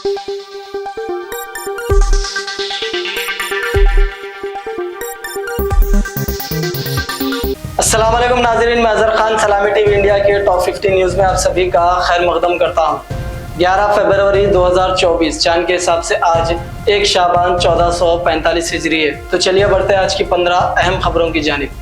अस्सलाम वालेकुम नाज़रीन, मैं अज़हर खान सलामी टीवी इंडिया के टॉप 50 न्यूज़ में आप सभी का खैर मकदम करता हूँ। 11 फरवरी 2024 चांद के हिसाब से आज 1 शाबान 1445 हिजरी है। तो चलिए बढ़ते हैं आज की 15 अहम खबरों की जानिब।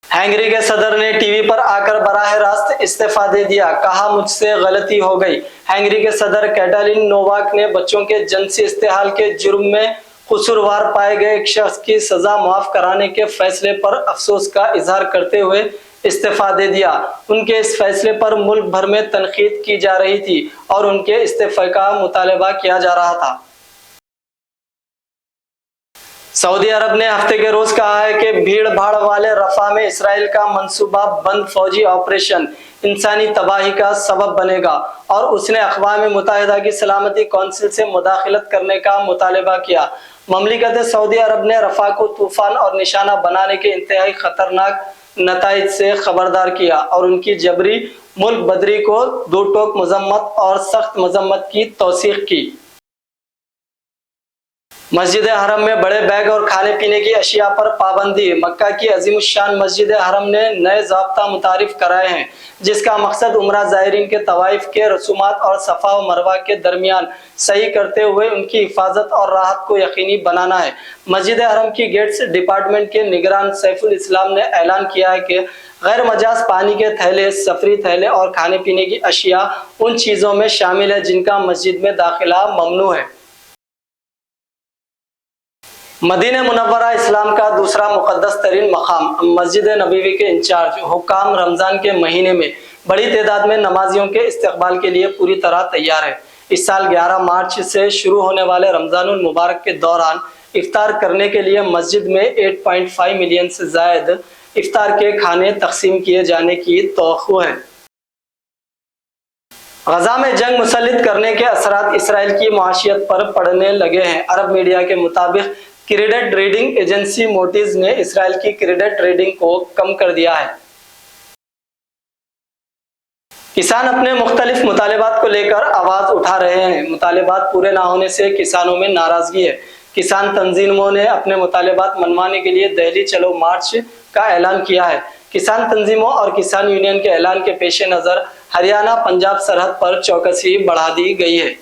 हंगरी के सदर ने टीवी पर आकर बराह रास्त इस्तीफा दे दिया, कहा मुझसे गलती हो गई। हंगरी के सदर कैटालिन नोवाक ने बच्चों के जिनसी इस्तेहाल के जुर्म में कसूरवार पाए गए एक शख्स की सजा माफ कराने के फैसले पर अफसोस का इजहार करते हुए इस्तीफा दे दिया। उनके इस फैसले पर मुल्क भर में तनकीद की जा रही थी और उनके इस्तीफे का मुतालबा किया जा रहा था। सऊदी अरब ने हफ्ते के रोज कहा है कि भीड़ भाड़ वाले रफा में इसराइल का मंसूबा बंद फौजी ऑपरेशन इंसानी तबाही का सबब बनेगा और उसने अक़वाम मुत्तहिदा की सलामती कौंसिल से मुदाखलत करने का मुतालबा किया। ममलिकत सऊदी अरब ने रफा को तूफान और निशाना बनाने के इंतहाई खतरनाक नताइज से खबरदार किया और उनकी जबरी मुल्क बदरी को दो टोक मजम्मत और सख्त मजम्मत की तौसीक की। मस्जिद हरम में बड़े बैग और खाने पीने की अशिया पर पाबंदी। मक्का की अजीमुशान मस्जिद हरम ने नए ज़ाब्ता मुतारिफ कराए हैं, जिसका मकसद उम्रा ज़ायरीन के तवाइफ के रसूमात और सफ़ा व मरवा के दरमियान सही करते हुए उनकी हिफाजत और राहत को यकीनी बनाना है। मस्जिद हरम की गेट्स डिपार्टमेंट के निगरान सैफुल इस्लाम ने ऐलान किया है कि गैर मजाज पानी के थैले, सफरी थैले और खाने पीने की अशिया उन चीज़ों में शामिल है जिनका मस्जिद में दाखिला ममनू है। मदीना मुनव्वरा इस्लाम का दूसरा मुक़द्दस तरीन मकाम। मस्जिद नबवी के इंचार्ज हुक्काम रमज़ान के महीने में बड़ी तादाद में नमाजियों के इस्तकबाल के लिए पूरी तरह तैयार है। इस साल 11 मार्च से शुरू होने वाले रमज़ानुल मुबारक के दौरान इफ्तार करने के लिए मस्जिद में 8.5 मिलियन से ज़ायद इफ्तार के खाने तकसीम किए जाने की तवक्को है। गजा में जंग मुसल्लित करने के असरात इसराइल की माशियत पर पड़ने लगे हैं। अरब मीडिया के मुताबिक क्रेडिट रेटिंग एजेंसी मोटिज ने इसराइल की क्रेडिट रेटिंग को कम कर दिया है। किसान अपने मुख्तलिफ मुतालिबात को लेकर आवाज उठा रहे हैं। मुतालिबात पूरे ना होने से किसानों में नाराजगी है। किसान तंजीमों ने अपने मुतालिबात मनवाने के लिए दिल्ली चलो मार्च का ऐलान किया है। किसान तंजीमों और किसान यूनियन के ऐलान के पेश नज़र हरियाणा पंजाब सरहद पर चौकसी बढ़ा दी गई है।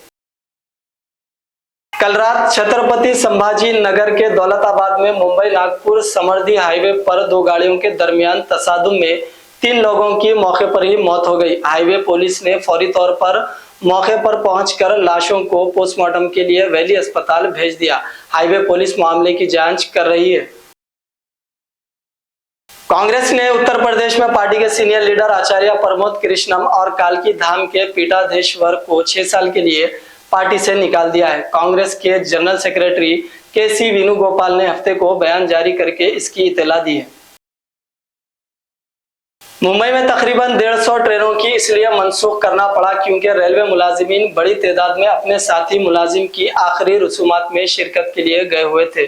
कल रात छत्रपति संभाजी नगर के दौलताबाद में मुंबई नागपुर समृद्धि हाईवे पर दो गाड़ियों के दरमियान तसादुम में 3 लोगों की मौके पर ही मौत हो गई। हाईवे पुलिस ने फौरी तौर पर मौके पर पहुंचकर लाशों को पोस्टमार्टम के लिए वैली अस्पताल भेज दिया। हाईवे पुलिस मामले की जांच कर रही है। कांग्रेस ने उत्तर प्रदेश में पार्टी के सीनियर लीडर आचार्य प्रमोद कृष्णम और कालकी धाम के पीठाधीश्वर को 6 साल के लिए पार्टी से निकाल दिया है। कांग्रेस के जनरल सेक्रेटरी के.सी. वेणुगोपाल ने हफ्ते को बयान जारी करके इसकी इत्तला दी है। मुंबई में तकरीबन 150 ट्रेनों की इसलिए मनसूख करना पड़ा क्योंकि रेलवे मुलाजिमीन बड़ी तादाद में अपने साथी मुलाजिम की आखिरी रसूमात में शिरकत के लिए गए हुए थे।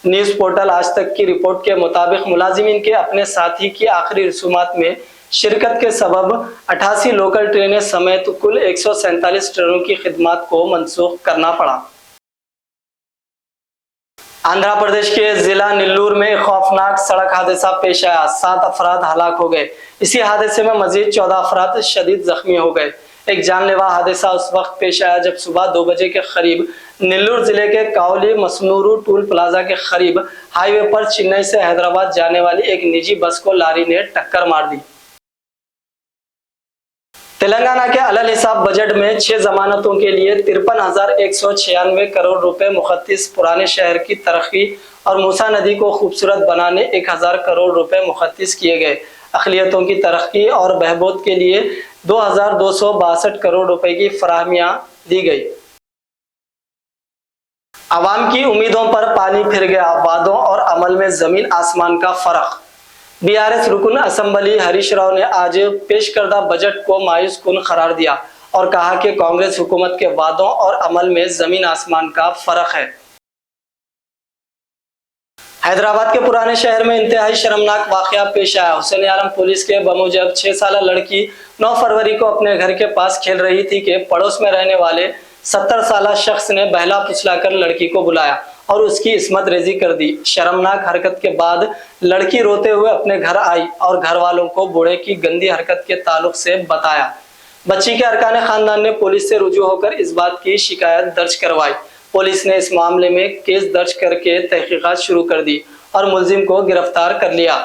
न्यूज पोर्टल आज तक की रिपोर्ट के मुताबिक मुलाजिमीन के अपने साथी की आखिरी रसूमात में शिरकत के सबब 88 लोकल ट्रेनें समेत कुल 147 ट्रेनों की खिदमत को मनसूख करना पड़ा। आंध्र प्रदेश के जिला नेल्लूर में खौफनाक सड़क हादसा पेश आया। 7 अफराद हलाक हो गए। इसी हादसे में मजीद 14 अफराद शदीद जख्मी हो गए। एक जानलेवा हादसा उस वक्त पेश आया जब सुबह 2 बजे के करीब नेल्लूर जिले के कावली मसनूरू टूल प्लाजा के करीब हाईवे पर चेन्नई से हैदराबाद जाने वाली एक निजी बस को लारी ने टक्कर मार दी। तेलंगाना के अलल हिसाब बजट में 6 जमानतों के लिए 53,196 करोड़ रुपए मुखत्तिस पुराने शहर की तरक्की और मूसा नदी को खूबसूरत बनाने 1,000 करोड़ रुपए मुखत्तिस किए गए। अक़लियतों की तरक्की और बहबूद के लिए 2,262 करोड़ रुपए की फराहमियां दी गई। आवाम की उम्मीदों पर पानी फिर गया। वादों और अमल में जमीन आसमान का फर्क। बीआरएस रुकन असम्बली हरीश राव ने आज पेश करदा बजट को मायूस कुन करार दिया और कहा कि कांग्रेस हुकूमत के वादों और अमल में जमीन आसमान का फर्क है। हैदराबाद के पुराने शहर में इंतहाई शर्मनाक वाकया पेश आया। हुसैन आलम पुलिस के बमुजब 6 साल लड़की 9 फरवरी को अपने घर के पास खेल रही थी कि पड़ोस में रहने वाले 70 साल शख्स ने बहला फुसलाकर लड़की को बुलाया और उसकी इस्मत रेजी कर दी। शर्मनाक हरकत के बाद लड़की रोते हुए अपने घर आई और घर वालों को बूढ़े की गंदी हरकत के ताल्लुक से बताया। बच्ची के अरकान खानदान ने पुलिस से रुजू होकर इस बात की शिकायत दर्ज करवाई। पुलिस ने इस मामले में केस दर्ज करके तहकीकात शुरू कर दी और मुलजिम को गिरफ्तार कर लिया।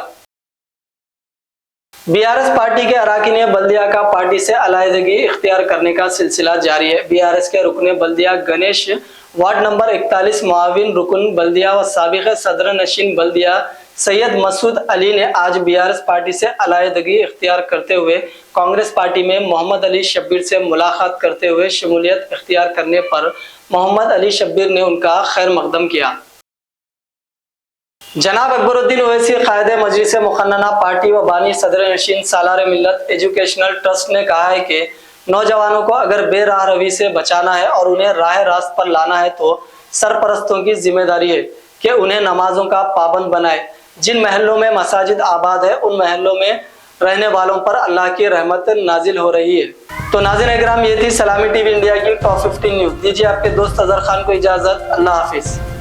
बीआरएस पार्टी के अरकान बल्दिया का पार्टी से अलहदगी इख्तियार करने का सिलसिला जारी है। बीआरएस के रुकन बल्दिया गणेश वार्ड नंबर 41 मुआविन रुकन बल्दिया व साबिक़ सदर नशीन बल्दिया सैयद मसूद अली ने आज बीआरएस पार्टी से अलहदगी इख्तियार करते हुए कांग्रेस पार्टी में मोहम्मद अली शब्बीर से मुलाकात करते हुए शमूलियत इख्तियार करने पर मोहम्मद अली शब्बीर ने उनका खैर मकदम किया। जनाब अकबरुद्दीन ओवैसी कायदे मजलिस मुखन्नना पार्टी व बानी सदर नशीन सालार मिल्लत एजुकेशनल ट्रस्ट ने कहा है कि नौजवानों को अगर बेराह रवी से बचाना है और उन्हें राह रास्त पर लाना है तो सरपरस्तों की जिम्मेदारी है कि उन्हें नमाजों का पाबंद बनाए। जिन महलों में मसाजिद आबाद है उन महलों में रहने वालों पर अल्लाह की रहमत नाजिल हो रही है। तो नाज़रीन इकराम, ये थी सलामी टीवी इंडिया की टॉप 15 न्यूज़। दीजिए आपके दोस्त अजहर खान को इजाज़त। अल्लाह हाफिज़।